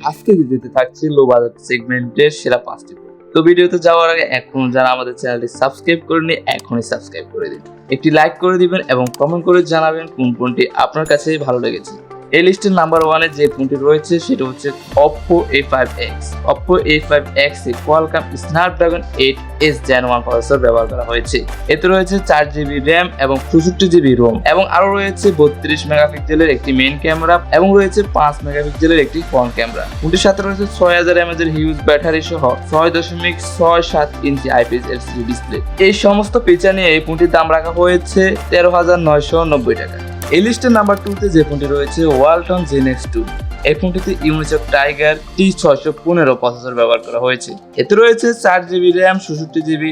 আজকে ভিডিওতে থাকছে লো বাজেট সেগমেন্টের সেরা 5টি ফোন। তো ভিডিওতে যাওয়ার আগে এখন যারা আমাদের চ্যানেলটি সাবস্ক্রাইব করেনি এখনই সাবস্ক্রাইব করে দিন, একটি লাইক করে দিবেন এবং কমেন্ট করে জানাবেন কোন ফোনটি আপনার কাছে ভালো লেগেছে। এই লিস্টের নাম্বার 1-এ যে ফোনটি রয়েছে সেটা হচ্ছে Oppo A5X। Oppo A5X এ Qualcomm Snapdragon 8s Gen 1 processor ব্যবহার করা হয়েছে। এতে রয়েছে 4GB RAM এবং 64GB ROM এবং আরো রয়েছে 32 মেগাপিক্সেলের একটি মেইন ক্যামেরা এবং রয়েছে 5 মেগাপিক্সেলের একটি ফ্রন্ট ক্যামেরা। ফোনটির সাথে রয়েছে 6000 mAh এর হিউজ ব্যাটারি সহ 6.67 ইঞ্চি IPS LCD ডিসপ্লে। এই সমস্ত ফিচার নিয়ে এই ফোনটির দাম রাখা হয়েছে 13,990 টাকা। এই লিস্টের নাম্বার 2-তে যে ফোনটি রয়েছে ওয়ালটন ZenX 2। এই ফোনটিতে ইউনিসক টাইগার T615 প্রসেসর ব্যবহার করা হয়েছে। এতে রয়েছে 4GB RAM 64GB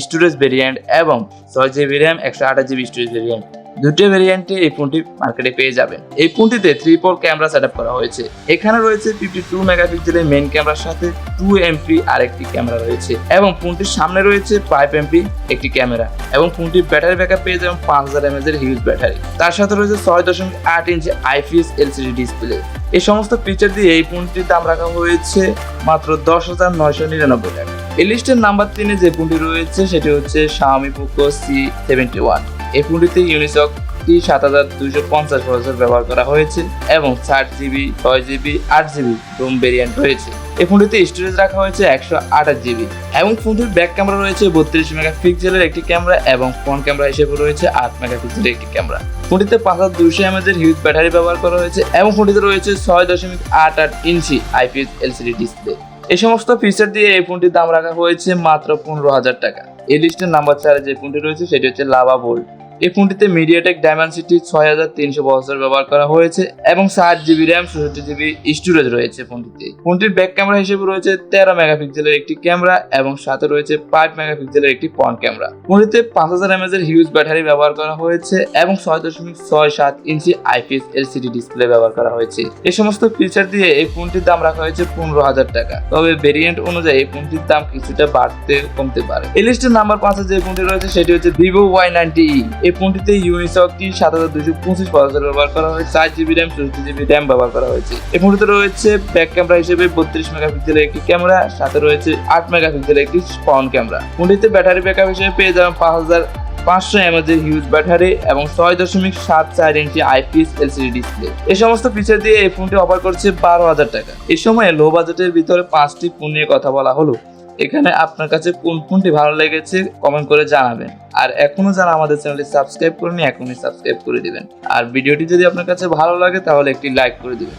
storage variant এবং 6GB RAM 128GB storage variant. দুটো ভেরিয়েন্টে এই ফোনটি মার্কেটে পেয়ে যাবেন। এই ফোনটিতে 3-port ক্যামেরা সেটআপ করা হয়েছে। এখানে রয়েছে 52 মেগাপিক্সেলের মেইন ক্যামেরার সাথে 2MP আরেকটি ক্যামেরা রয়েছে এবং ফোনটির সামনে রয়েছে 5MP একটি ক্যামেরা এবং ফোনটির ব্যাটারি ব্যাকআপ পেয়ে যাবেন 5000 mAh এর হিউজ ব্যাটারি। তার সাথে রয়েছে 6.8 ইঞ্চি IPS LCD ডিসপ্লে। এই সমস্ত ফিচার দিয়ে এই ফোনটির দাম রাখা হয়েছে মাত্র 10,999 টাকা। এই লিস্টের নাম্বার 3-এ যে ফোনটি রয়েছে সেটি হচ্ছে Xiaomi Poco C71। এই ফোনটিতে ইউনিসক T7250 প্রসেসর ব্যবহার করা হয়েছে এবং 4GB 6GB 8GB ROM variant রয়েছে। এই ফোনটিতে স্টোরেজ রাখা হয়েছে 128GB এবং ফোনটির ব্যাক ক্যামেরা রয়েছে 32 মেগাপিক্সেলের একটি ক্যামেরা এবং ফ্রন্ট ক্যামেরা হিসেবে রয়েছে 8 মেগাপিক্সেলের একটি ক্যামেরা। ফোনটিতে 5200 mAh এর হিউজ ব্যাটারি ব্যবহার করা হয়েছে এবং ফোনটিতে রয়েছে 6.88 ইঞ্চি IPS LCD ডিসপ্লে। এই সমস্ত ফিচার দিয়ে এই ফোনটির দাম রাখা হয়েছে মাত্র 15,000 টাকা। এই লিস্টের নাম্বার 4-এ যে ফোনটি রয়েছে সেটি হচ্ছে লাভা বোল্ট। এই ফোনটিতে মিডিয়াটেক ডাইমেনসিটি 6300 প্রসেসর ব্যবহার করা হয়েছে এবং 8GB RAM 64GB স্টোরেজ রয়েছে ফোনটিতে। ফোনটির ব্যাক ক্যামেরা হিসেবে রয়েছে 13 মেগাপিক্সেলের একটি ক্যামেরা এবং সাথে রয়েছে 5 মেগাপিক্সেলের একটি ফ্রন্ট ক্যামেরা। ফোনটিতে 5000 mAh এর হিউজ ব্যাটারি ব্যবহার করা হয়েছে এবং 6.67 ইঞ্চি IPS LCD ডিসপ্লে ব্যবহার করা হয়েছে। এই সমস্ত ফিচার দিয়ে এই ফোনটির দাম রাখা হয়েছে 15,000 টাকা। তবে ভেরিয়েন্ট অনুযায়ী এই ফোনটির দাম কিছুটা বাড়তে কমতে পারে। এই লিস্টের নাম্বার 5-এ যে ফোনটি রয়েছে সেটি হচ্ছে Vivo Y90e। এই ফোনটিতে ইউনিসক T7225 প্রসেসর ব্যবহার করা হয়েছে, 4GB RAM 64GB RAM ব্যবহার করা হয়েছে। এই ফোনটিতে রয়েছে ব্যাক ক্যামেরা হিসেবে 32 মেগাপিক্সেলের একটি ক্যামেরা, সাথে রয়েছে 8 মেগাপিক্সেলের একটি ফ্রন্ট ক্যামেরা। ফোনটিতে ব্যাটারি ব্যাকআপ হিসেবে পেয়ে যাবেন 5500 mAh এর হিউজ ব্যাটারি এবং 6.74 ইঞ্চি IPS LCD ডিসপ্লে। এই সমস্ত ফিচার দিয়ে এই ফোনটি অফার করছে 12,000 টাকা। এই সময়ে লো বাজেটের ভিতরে 5টি ফোন নিয়ে কথা বলা হলো। এখানে আপনার কাছে কোন ফোনটি ভালো লেগেছে কমেন্ট করে জানাবেন। আর এখনো যারা আমাদের চ্যানেলটি সাবস্ক্রাইব করেনি এখনই সাবস্ক্রাইব করে দিবেন। আর ভিডিওটি যদি আপনার কাছে ভালো লাগে তাহলে একটি লাইক করে দিবেন।